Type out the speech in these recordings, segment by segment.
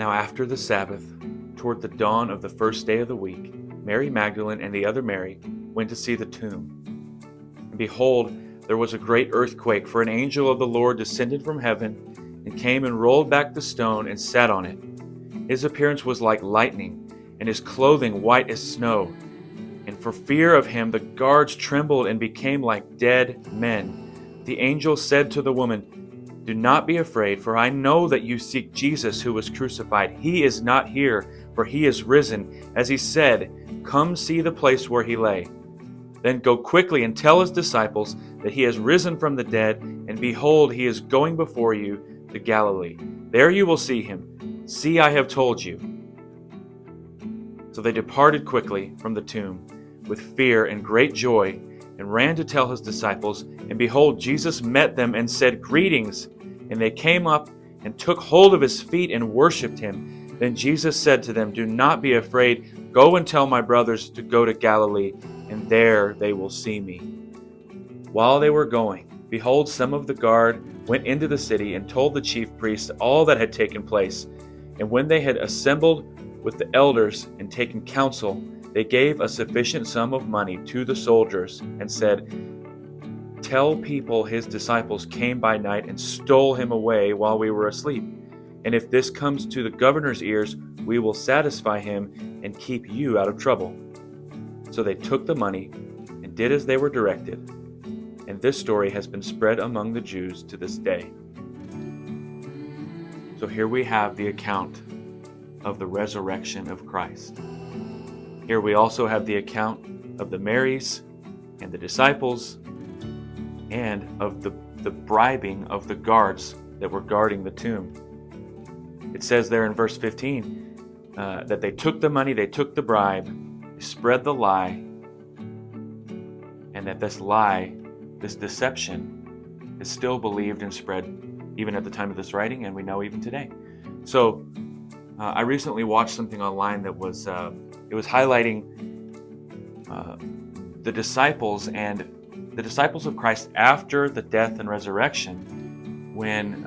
Now after the Sabbath, toward the dawn of the first day of the week, Mary Magdalene and the other Mary went to see the tomb. And behold, there was a great earthquake, for an angel of the Lord descended from heaven and came and rolled back the stone and sat on it. His appearance was like lightning, and his clothing white as snow. And for fear of him, the guards trembled and became like dead men. The angel said to the woman, "Do not be afraid, for I know that you seek Jesus who was crucified. He is not here, for he is risen, as he said. Come see the place where he lay. Then go quickly and tell his disciples that he has risen from the dead, and behold, he is going before you to Galilee. There you will see him. See, I have told you." So they departed quickly from the tomb with fear and great joy, and ran to tell his disciples. And behold, Jesus met them and said, "Greetings." And they came up and took hold of his feet and worshipped him. Then Jesus said to them, "Do not be afraid. Go and tell my brothers to go to Galilee, and there they will see me." While they were going, behold, some of the guard went into the city and told the chief priests all that had taken place. And when they had assembled with the elders and taken counsel, they gave a sufficient sum of money to the soldiers and said, "Tell people his disciples came by night and stole him away while we were asleep. And if this comes to the governor's ears, we will satisfy him and keep you out of trouble." So they took the money and did as they were directed. And this story has been spread among the Jews to this day. So here we have the account of the resurrection of Christ. Here we also have the account of the Marys and the disciples, and of the bribing of the guards that were guarding the tomb. It says there in verse 15 that they took the money, they took the bribe, they spread the lie, and that this lie, this deception, is still believed and spread even at the time of this writing, and we know even today. So I recently watched something online that was it was highlighting the disciples and the disciples of Christ after the death and resurrection, when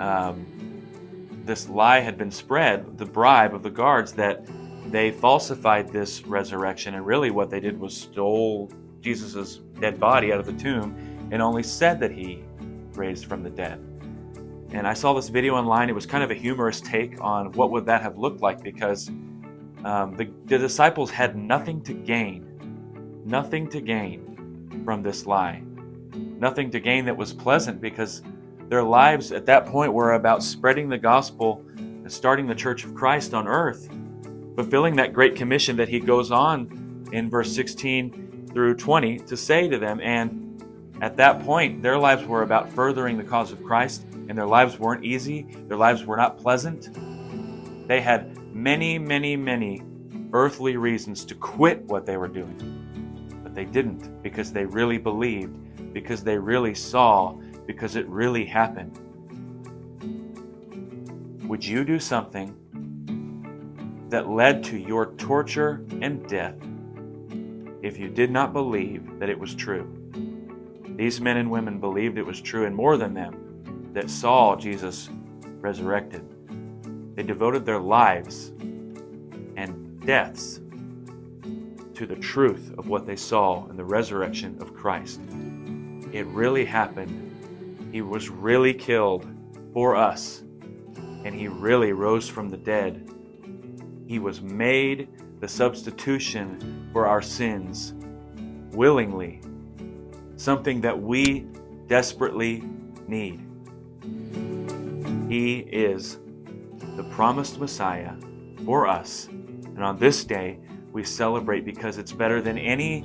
this lie had been spread, the bribe of the guards, that they falsified this resurrection, and really what they did was stole Jesus' dead body out of the tomb and only said that he raised from the dead. And I saw this video online. It was kind of a humorous take on what would that have looked like, because the disciples had nothing to gain from this lie. Nothing to gain that was pleasant, because their lives at that point were about spreading the gospel and starting the church of Christ on earth, fulfilling that great commission that he goes on in verse 16 through 20 to say to them. And at that point, their lives were about furthering the cause of Christ, and their lives weren't easy. Their lives were not pleasant. They had many, many, many earthly reasons to quit what they were doing. But they didn't, because they really believed, because they really saw, because it really happened. Would you do something that led to your torture and death if you did not believe that it was true? These men and women believed it was true, and more than them, that saw Jesus resurrected. They devoted their lives and deaths to the truth of what they saw in the resurrection of Christ. It really happened. He was really killed for us, and he really rose from the dead. He was made the substitution for our sins willingly, something that we desperately need. He is the promised Messiah for us, and on this day we celebrate, because it's better than any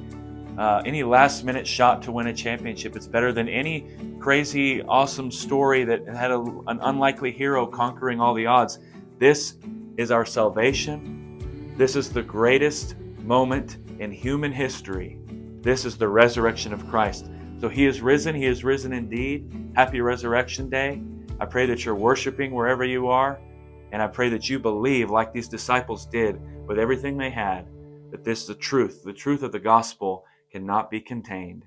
last-minute shot to win a championship. It's better than any crazy, awesome story that had an unlikely hero conquering all the odds. This is our salvation. This is the greatest moment in human history. This is the resurrection of Christ. So he is risen. He is risen indeed. Happy Resurrection Day. I pray that you're worshiping wherever you are, and I pray that you believe, like these disciples did with everything they had, that this is the truth of the gospel cannot be contained.